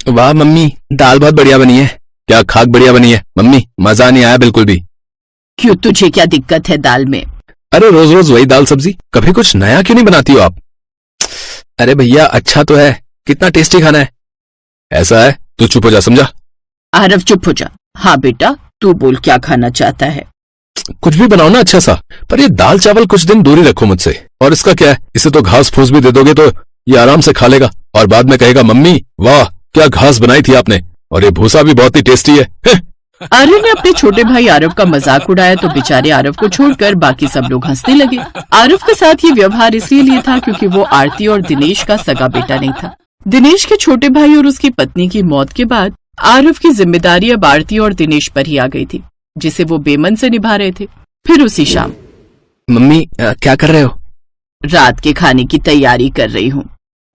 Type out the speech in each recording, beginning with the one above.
वाह मम्मी, दाल बहुत बढ़िया बनी है। क्या खाक बढ़िया बनी है मम्मी, मजा नहीं आया बिल्कुल भी। क्यों, तुझे क्या दिक्कत है दाल में? अरे रोज रोज वही दाल सब्जी, कभी कुछ नया क्यों नहीं बनाती हो आप? अरे भैया अच्छा तो है, कितना टेस्टी खाना है। ऐसा है, तू चुप हो जा, समझा? आरव चुप हो जा। हाँ बेटा, तू बोल क्या खाना चाहता है? कुछ भी बनाओ ना अच्छा सा, पर ये दाल चावल कुछ दिन दूरी रखो मुझसे। और इसका क्या है, इसे तो घास फूस भी दे दोगे तो ये आराम से खा लेगा और बाद में कहेगा मम्मी वाह क्या घास बनाई थी आपने, और ये भूसा भी बहुत ही टेस्टी है। आर्यन ने अपने छोटे भाई आरव का मजाक उड़ाया तो बेचारे आरव को छोड़कर बाकी सब लोग हंसने लगे। आरव के साथ ये व्यवहार इसलिए था क्योंकि वो आरती और दिनेश का सगा बेटा नहीं था। दिनेश के छोटे भाई और उसकी पत्नी की मौत के बाद आरव की जिम्मेदारी अब आरती और दिनेश पर ही आ गई थी, जिसे वो बेमन से निभा रहे थे। फिर उसी शाम, मम्मी क्या कर रहे हो? रात के खाने की तैयारी कर रही हूँ।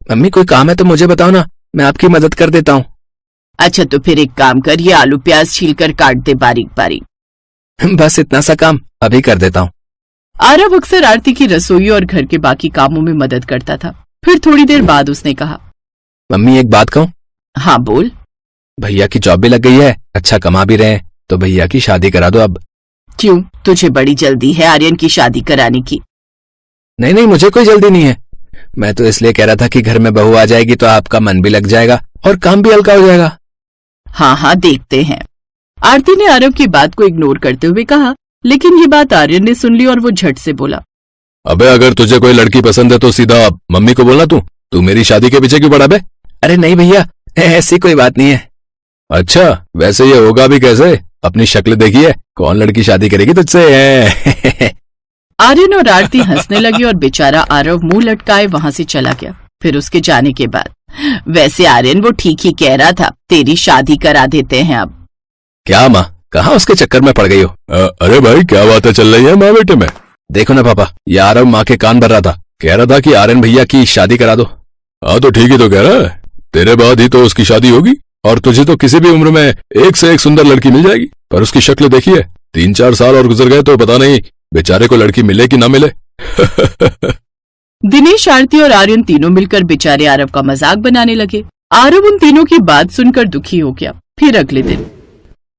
मम्मी कोई काम है तो मुझे बताओ ना, मैं आपकी मदद कर देता हूँ। अच्छा तो फिर एक काम कर, ये आलू प्याज छील कर काट दे बारीक बारीक। बस इतना सा काम अभी कर देता हूँ। आरव अक्सर आरती की रसोई और घर के बाकी कामों में मदद करता था। फिर थोड़ी देर बाद उसने कहा, मम्मी एक बात कहूँ? हाँ बोल। भैया की जॉब भी लग गई है, अच्छा कमा भी रहे हैं, तो भैया की शादी करा दो अब। क्यों, तुझे बड़ी जल्दी है आर्यन की शादी कराने की? नहीं नहीं, मुझे कोई जल्दी नहीं है। मैं तो इसलिए कह रहा था कि घर में बहू आ जाएगी तो आपका मन भी लग जाएगा और काम भी हल्का हो जाएगा। हाँ हाँ देखते हैं। आरती ने आरव की बात को इग्नोर करते हुए कहा, लेकिन ये बात आर्यन ने सुन ली और वो झट से बोला, अबे अगर तुझे कोई लड़की पसंद है तो सीधा मम्मी को बोलना, तू मेरी शादी के पीछे क्यों पड़ा बे? अरे नहीं भैया, ऐसी कोई बात नहीं है। अच्छा वैसे ये होगा भी कैसे? अपनी शक्ल देखी है, कौन लड़की शादी करेगी तुझसे? आर्यन और आरती हंसने लगे और बेचारा आरव मुंह लटकाए वहां से चला गया। फिर उसके जाने के बाद, वैसे आर्यन वो ठीक ही कह रहा था, तेरी शादी करा देते हैं अब। क्या माँ, कहाँ उसके चक्कर में पड़ गई हो? अरे भाई क्या बातें चल रही है माँ बेटे में? देखो ना पापा, ये आरव माँ के कान भर रहा था, कह रहा था कि आर्यन भैया की शादी करा दो। हाँ तो ठीक ही तो कह रहा है, तेरे बाद ही तो उसकी शादी होगी और तुझे तो किसी भी उम्र में एक से एक सुंदर लड़की मिल जाएगी। पर उसकी शक्ल देखिए, 3-4 साल और गुजर गए तो पता नहीं बेचारे को लड़की मिले कि ना मिले। दिनेश, आरती और आर्यन तीनों मिलकर बेचारे आरव का मजाक बनाने लगे। आरव उन तीनों की बात सुनकर दुखी हो गया। फिर अगले दिन,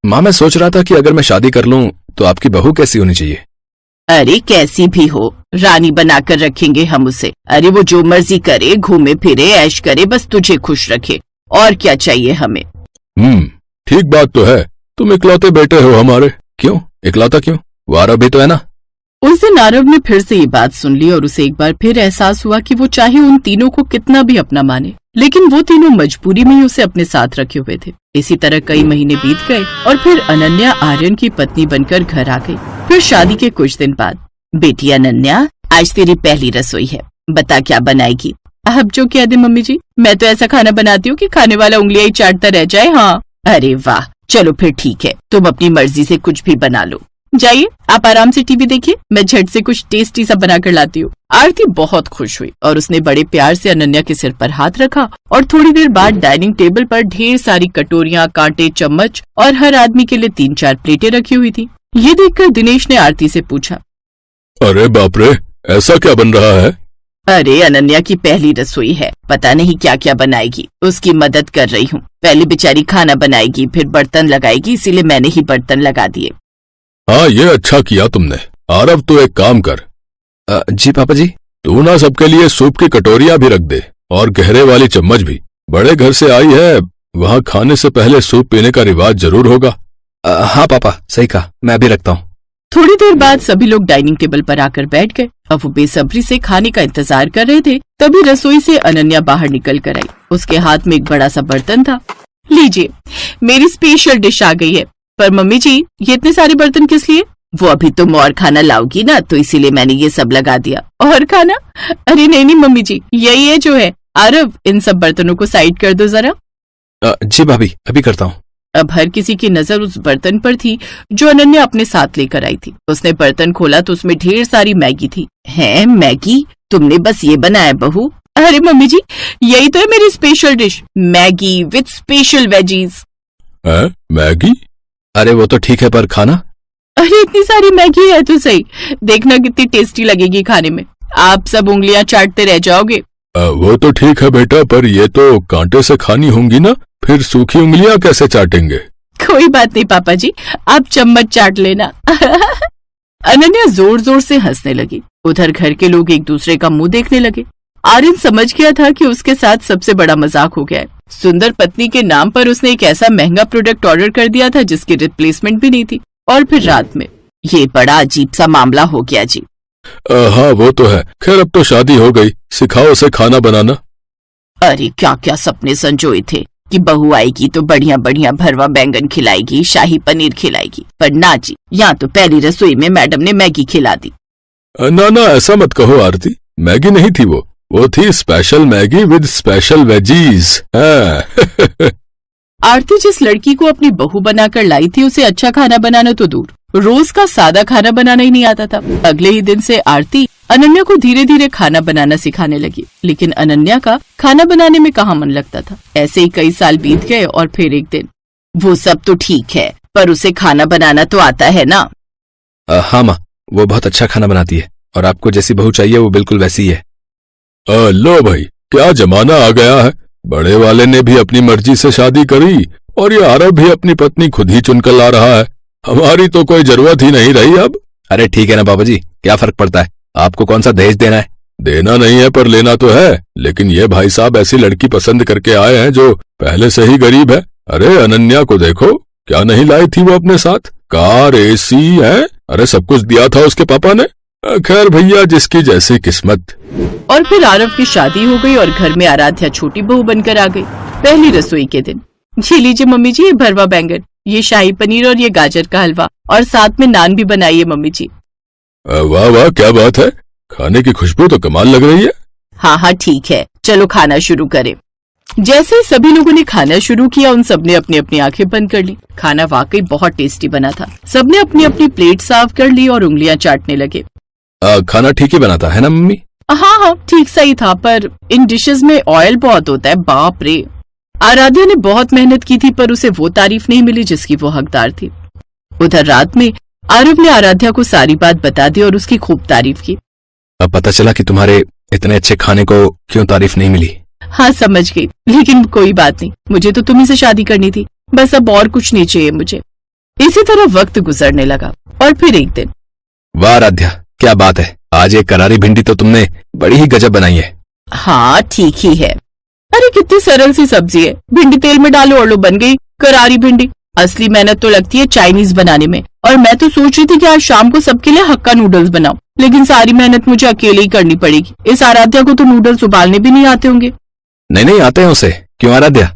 माँ मैं सोच रहा था कि अगर मैं शादी कर लूं तो आपकी बहू कैसी होनी चाहिए? अरे कैसी भी हो, रानी बनाकर रखेंगे हम उसे। अरे वो जो मर्जी करे, घूमे फिरे, ऐश करे, बस तुझे खुश रखे, और क्या चाहिए हमें। ठीक बात तो है, तुम इकलौते बेटे हो हमारे। क्यों इकलौता क्यों? वो आरव भी तो है ना। उस दिन आरव ने फिर से ये बात सुन ली और उसे एक बार फिर एहसास हुआ कि वो चाहे उन तीनों को कितना भी अपना माने, लेकिन वो तीनों मजबूरी में ही उसे अपने साथ रखे हुए थे। इसी तरह कई महीने बीत गए और फिर अनन्या आर्यन की पत्नी बनकर घर आ गई। फिर शादी के कुछ दिन बाद, बेटी अनन्या आज तेरी पहली रसोई है, बता क्या बनाएगी? अब जो कह दे मम्मी जी, मैं तो ऐसा खाना बनाती हूँ कि खाने वाला उंगलियां ही चाटता रह जाए। हाँ अरे वाह, चलो फिर ठीक है, तुम अपनी मर्जी से कुछ भी बना लो। जाइए आप आराम से टीवी देखिए, मैं झट से कुछ टेस्टी सा बनाकर लाती हूँ। आरती बहुत खुश हुई और उसने बड़े प्यार से अनन्या के सिर पर हाथ रखा और थोड़ी देर बाद डाइनिंग टेबल पर ढेर सारी कटोरियां, कांटे, चम्मच और हर आदमी के लिए 3-4 प्लेटें रखी हुई थी। ये देखकर दिनेश ने आरती से पूछा, अरे बाप रे, ऐसा क्या बन रहा है? अरे अनन्या की पहली रसोई है, पता नहीं क्या क्या बनाएगी, उसकी मदद कर रही हूँ। पहले बेचारी खाना बनाएगी, फिर बर्तन लगाएगी, इसीलिए मैंने ही बर्तन लगा दिए। हाँ ये अच्छा किया तुमने। आरव तो एक काम कर। जी पापा जी। तू ना सबके लिए सूप की कटोरियां भी रख दे और गहरे वाली चम्मच भी। बड़े घर से आई है, वहाँ खाने से पहले सूप पीने का रिवाज जरूर होगा। हाँ पापा सही कहा, मैं अभी रखता हूँ। थोड़ी देर बाद सभी लोग डाइनिंग टेबल पर आकर बैठ गए। अब वो बेसब्री से खाने का इंतजार कर रहे थे। तभी रसोई से अनन्या बाहर निकल कर आई। उसके हाथ में एक बड़ा सा बर्तन था। लीजिए, मेरी स्पेशल डिश आ गई है। पर मम्मी जी, ये इतने सारे बर्तन किस लिए? वो अभी तुम और खाना लाओगी ना, तो इसीलिए मैंने ये सब लगा दिया। और खाना? अरे नहीं नहीं मम्मी जी, यही है जो है। आरव, इन सब बर्तनों को साइड कर दो जरा। जी भाभी, अभी करता हूँ। अब हर किसी की नजर उस बर्तन पर थी जो अनन्या अपने साथ लेकर आई थी। उसने बर्तन खोला तो उसमें ढेर सारी मैगी थी। है मैगी? तुमने बस ये बनाया बहू? अरे मम्मी जी, यही तो है मेरी special dish, Maggi with special veggies. Maggi? अरे वो तो ठीक है, पर खाना? अरे इतनी सारी मैगी है तो सही, देखना कितनी टेस्टी लगेगी खाने में। आप सब उंगलियां चाटते रह जाओगे। वो तो ठीक है बेटा, पर ये तो कांटे से खानी होंगी ना, फिर सूखी उंगलियां कैसे चाटेंगे? कोई बात नहीं पापा जी, आप चम्मच चाट लेना। अनन्या जोर जोर से हंसने लगी। उधर घर के लोग एक दूसरे का मुंह देखने लगे। आर्यन समझ गया था कि उसके साथ सबसे बड़ा मजाक हो गया है। सुंदर पत्नी के नाम पर उसने एक ऐसा महंगा प्रोडक्ट ऑर्डर कर दिया था जिसकी रिप्लेसमेंट भी नहीं थी। और फिर रात में ये बड़ा अजीब सा मामला हो गया जी। हाँ वो तो है। खैर अब तो शादी हो गई, सिखाओ उसे खाना बनाना। अरे क्या क्या सपने संजोए थे कि बहू आएगी तो बढ़िया बढ़िया भरवा बैंगन खिलाएगी, शाही पनीर खिलाएगी, पर ना जी, यहाँ तो पहली रसोई में मैडम ने मैगी खिला दी। ना ना ऐसा मत कहो आरती, मैगी नहीं थी वो थी special Maggi with special veggies. Aarti जिस लड़की को अपनी बहू बनाकर लाई थी उसे अच्छा खाना बनाना तो दूर, रोज का सादा खाना बनाना ही नहीं आता था। अगले ही दिन से आरती अनन्या को धीरे धीरे खाना बनाना सिखाने लगी, लेकिन अनन्या का खाना बनाने में कहाँ मन लगता था। ऐसे ही कई साल बीत गए और फिर एक दिन, वो सब तो ठीक है पर उसे खाना बनाना तो आता है ना? हाँ माँ, वो बहुत अच्छा खाना बनाती है और आपको जैसी बहू चाहिए वो बिल्कुल वैसी ही है। लो भाई, क्या जमाना आ गया है। बड़े वाले ने भी अपनी मर्जी से शादी करी और ये आरब भी अपनी पत्नी खुद ही चुनकर ला रहा है। हमारी तो कोई जरूरत ही नहीं रही अब। अरे ठीक है ना बाबा जी, क्या फर्क पड़ता है, आपको कौन सा दहेज देना है? देना नहीं है पर लेना तो है। लेकिन ये भाई साहब ऐसी लड़की पसंद करके आए हैं जो पहले से ही गरीब है। अरे अनन्या को देखो, क्या नहीं लाई थी वो अपने साथ, कार, एसी है, अरे सब कुछ दिया था उसके पापा ने। खैर भैया, जिसकी जैसी किस्मत। और फिर आरव की शादी हो गई और घर में आराध्या छोटी बहू बनकर आ गई। पहली रसोई के दिन, ये लीजिए मम्मी जी, ये भरवा बैंगन, ये शाही पनीर और ये गाजर का हलवा, और साथ में नान भी बनाइए मम्मी जी। वाह वाह, क्या बात है, खाने की खुशबू तो कमाल लग रही है। हाँ ठीक है, चलो खाना शुरू करें। जैसे ही सभी लोगों ने खाना शुरू किया, उन सबने अपनी अपनी आंखें बंद कर ली। खाना वाकई बहुत टेस्टी बना था। सबने अपनी अपनी प्लेट साफ कर ली और उंगलियां चाटने लगे। खाना ठीक ही बनाता है ना मम्मी? हाँ ठीक सही था, पर इन डिशेस में ऑयल बहुत होता है, बाप रे। आराध्या ने बहुत मेहनत की थी पर उसे वो तारीफ नहीं मिली जिसकी वो हकदार थी। उधर रात में आरव ने आराध्या को सारी बात बता दी और उसकी खूब तारीफ की। अब पता चला कि तुम्हारे इतने अच्छे खाने को क्यों तारीफ नहीं मिली। हाँ समझ गई, लेकिन कोई बात नहीं, मुझे तो तुम्ही से शादी करनी थी, बस अब और कुछ नहीं चाहिए मुझे। इसी तरह वक्त गुजरने लगा और फिर एक दिन, वाह आराध्या, क्या बात है, आज एक करारी भिंडी तो तुमने बड़ी ही गजब बनाई है। हाँ ठीक ही है। अरे कितनी सरल सी सब्जी है, भिंडी तेल में डालो और लो बन गई करारी भिंडी। असली मेहनत तो लगती है चाइनीज बनाने में, और मैं तो सोच रही थी कि आज शाम को सबके लिए हक्का नूडल्स बनाऊं, लेकिन सारी मेहनत मुझे अकेले ही करनी पड़ेगी। इस आराध्या को तो नूडल्स उबालने भी नहीं आते होंगे। नहीं आते हैं उसे, क्यों आराध्या?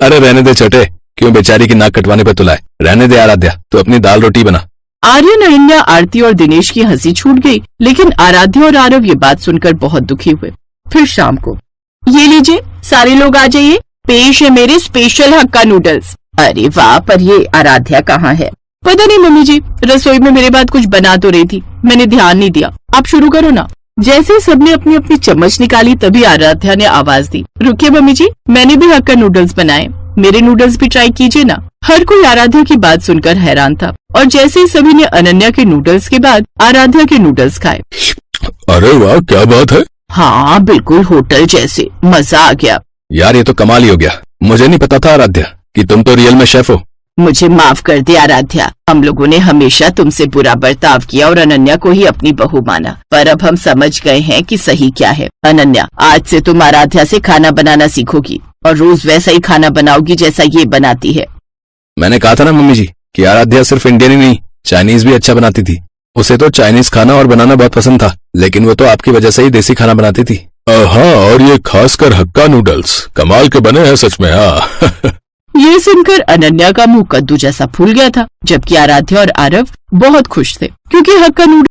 अरे रहने दे छोटे, क्यों बेचारी की नाक कटवाने पे तुलाए, रहने दे आराध्या, तू अपनी दाल रोटी बना। आर्यन, अनन्या, आरती और दिनेश की हंसी छूट गई, लेकिन आराध्या और आरव ये बात सुनकर बहुत दुखी हुए। फिर शाम को, ये लीजिए सारे लोग आ जाइए, पेश है मेरे स्पेशल हक्का नूडल्स। अरे वाह, पर ये आराध्या कहाँ है? पता नहीं मम्मी जी, रसोई में मेरे बाद कुछ बना तो रही थी, मैंने ध्यान नहीं दिया। आप शुरू करो ना। जैसे ही सबने अपनी अपनी चम्मच निकाली तभी आराध्या ने आवाज दी, रुकिए मम्मी जी, मैंने भी हक्का नूडल्स बनाए, मेरे नूडल्स भी ट्राई कीजिए ना। हर कोई आराध्या की बात सुनकर हैरान था और जैसे ही सभी ने अनन्या के नूडल्स के बाद आराध्या के नूडल्स खाए। अरे वाह, क्या बात है। हाँ बिल्कुल होटल जैसे, मजा आ गया। यार ये तो कमाल ही हो गया, मुझे नहीं पता था आराध्या कि तुम तो रियल में शेफ हो। मुझे माफ कर दे आराध्या, हम लोगों ने हमेशा तुमसे बुरा बर्ताव किया और अनन्या को ही अपनी बहू माना, पर अब हम समझ गए हैं कि सही क्या है। अनन्या, आज से तुम आराध्या से खाना बनाना सीखोगी और रोज वैसा ही खाना बनाओगी जैसा ये बनाती है। मैंने कहा था ना मम्मी जी कि आराध्या सिर्फ इंडियन ही नहीं चाइनीज भी अच्छा बनाती थी। उसे तो चाइनीज खाना और बनाना बहुत पसंद था, लेकिन वो तो आपकी वजह से ही देसी खाना बनाती थी। हाँ, और ये खासकर हक्का नूडल्स कमाल के बने हैं सच में। हाँ। ये सुनकर अनन्या का मुंह कद्दू जैसा फूल गया था, जबकि आराध्या और आरव बहुत खुश थे क्योंकि हक्का नूडल्स